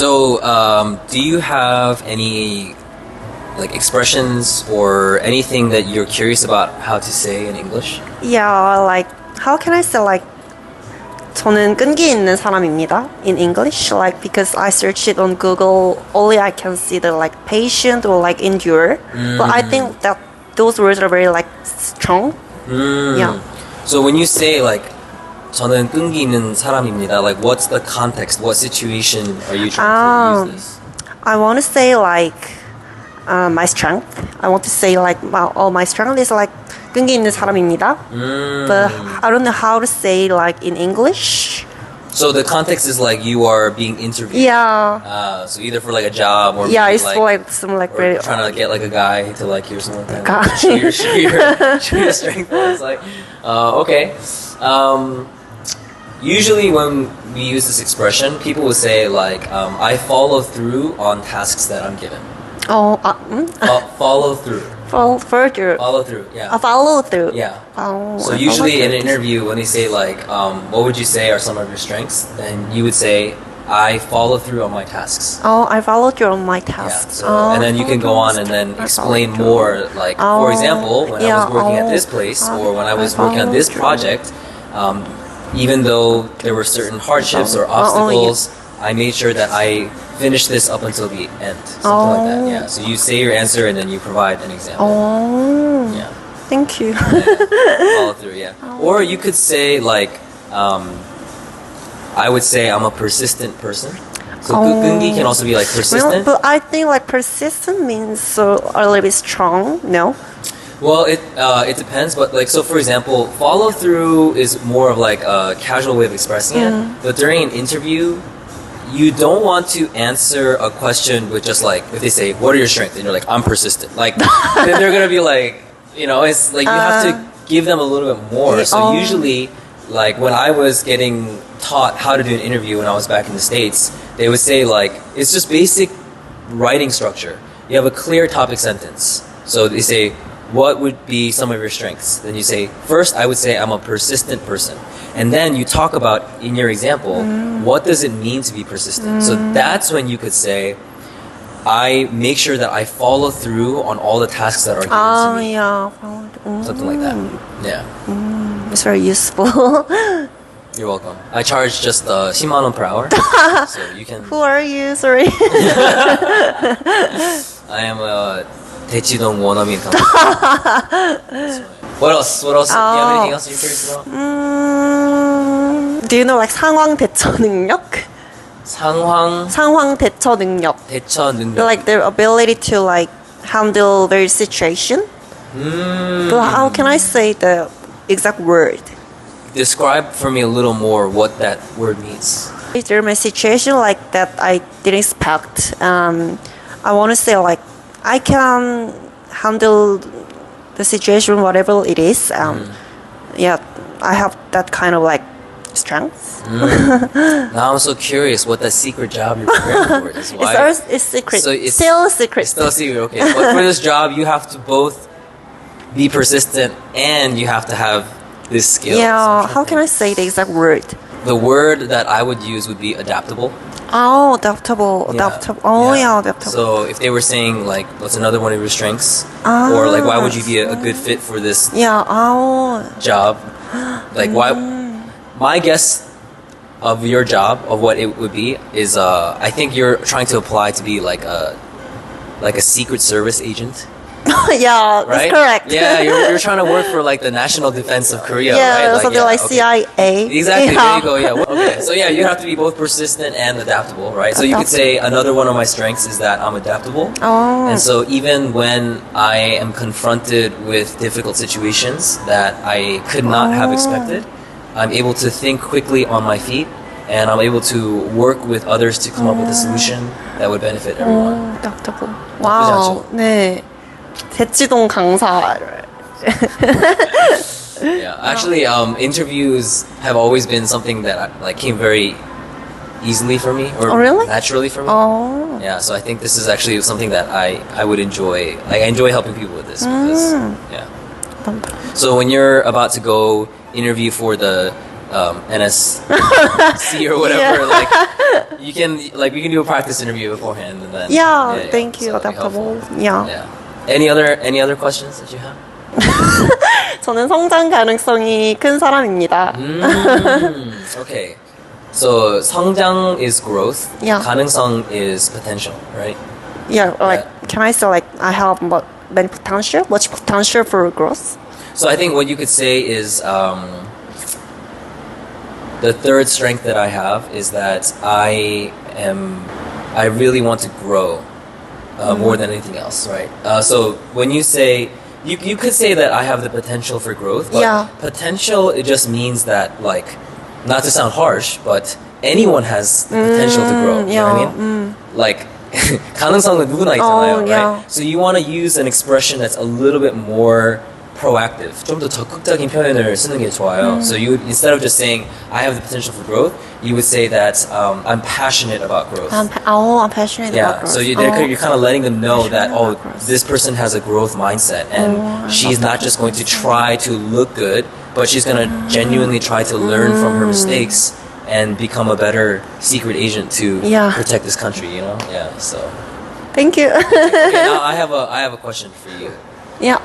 So, do you have any like expressions or anything that you're curious about how to say in English? Yeah, like how can I say like 저는 끈기 있는 사람입니다 in English like because I searched it on Google only I can see the like patient or like endure but I think that those words are very like strong. Yeah. So when you say like 저는 끈기 있는 사람입니다, like what's the context? What situation are you trying to use this? I want to say like my strength. I want to say like my strength is like 끈기 있는 사람입니다. But I don't know how to say like in English. So the context is like you are being interviewed. Yeah. So either for like a job or Yeah, it's like some like very trying to get like a guy to like you or something like that. Guy. Show your strength. It's like okay. Usually when we use this expression, people will say like I follow through on tasks that I'm given. Follow through. Follow through. Follow through. Yeah. Follow through. Yeah. Oh, So usually in an interview, when they say like, what would you say are some of your strengths? Then you would say, I follow through on my tasks. Oh, I follow through on my Yeah. tasks. So, and then you can go on and then explain more. Like, for example, when I was working at this place or when I was working on this project, even though there were certain hardships or obstacles, I made sure that I finished this up until the end. Something like that. Yeah. So you say your answer and then you provide an example. Oh. Yeah. Thank you. Follow through, yeah. Or you could say like, I would say I'm a persistent person. So 끈기 can also be like persistent. But I think like persistent means a little bit strong. No. Well, it depends, but like so for example, follow through is more of like a casual way of expressing it. But during an interview, you don't want to answer a question with just like if they say, "What are your strengths?" and you're like, "I'm persistent." Like then they're gonna be like, you know, it's like you have to give them a little bit more. So usually, like when I was getting taught how to do an interview when I was back in the States, they would say like it's just basic writing structure. You have a clear topic sentence. So they say, what would be some of your strengths? Then you say, first, I would say I'm a persistent person. And then you talk about, in your example, what does it mean to be persistent? So that's when you could say, I make sure that I follow through on all the tasks that are given to me. Yeah. Something like that. Yeah. It's very useful. You're welcome. I charge just 10만 원 per hour. So you can... Who are you? Sorry. I am a 대치동 원어민 company. What else? Do you have anything else you're curious about? Do you know like 상황 대처 능력? 상황 대처 능력. 대처 능력. Like their ability to like handle various situation. But how can I say the exact word? Describe for me a little more what that word means. Is there a situation like that I didn't expect? I want to say like I can handle the situation whatever it is. Yeah, I have that kind of like strength. Now I'm so curious what that secret job you're preparing for is. Why? It's secret. So it's still secret. It's still a secret, okay. But for this job, you have to both be persistent and you have to have this skill. Yeah, how can I say the exact word? The word that I would use would be adaptable. Oh, adaptable. Oh, yeah, adaptable. So if they were saying like, what's another one of your strengths? Or like, why would you be a good fit for this job? Like, why? My guess of your job, of what it would be, is I think you're trying to apply to be like a Secret Service agent. Yeah, right? That's correct. Yeah, you're trying to work for like the National Defense of Korea, yeah, right? Like, something like CIA. Exactly, there you go, yeah. Okay, so yeah, you have to be both persistent and adaptable, right? So you could say another one of my strengths is that I'm adaptable. And so even when I am confronted with difficult situations that I could not have expected, I'm able to think quickly on my feet and I'm able to work with others to come up with a solution that would benefit everyone. adaptable. 와우, 네. 대치동 강사. Yeah, actually, interviews have always been something that like came very easily for me, or really? naturally for me. Yeah, so I think this is actually something that I would enjoy. Like I enjoy helping people with this because yeah. So when you're about to go interview for the NSC or whatever. Yeah. Like you can do a practice interview beforehand and then. Yeah, thank you. So it'd be Adaptable. helpful. Yeah. Yeah. Any other questions that you have? 저는 성장 가능성이 큰 사람입니다. Okay. So 성장 is growth. Yeah. 가능성 is potential, right? Yeah, like can I say like I have many potential, much potential for growth? So I think what you could say is the third strength that I have is that I really want to grow more than anything else, right? So when you say you could say that I have the potential for growth, but Yeah. potential it just means that like not to sound harsh, but anyone has the potential to grow. You know what I mean? Like 가능성은 누구나 있잖아요, yeah. right? So you want to use an expression that's a little bit more proactive. 좀 더 적극적인 표현을 쓰는 게 좋아요. So you would, instead of just saying I have the potential for growth, you would say that I'm passionate about growth. I'm passionate about growth. So you're kind of letting them know that Passionate about growth. this person has a growth mindset and she's not just going to try to look good, but she's going to genuinely try to learn from her mistakes and become a better secret agent to Yeah. protect this country. You know? Yeah. So. Thank you. Okay, now I have a question for you. Yeah.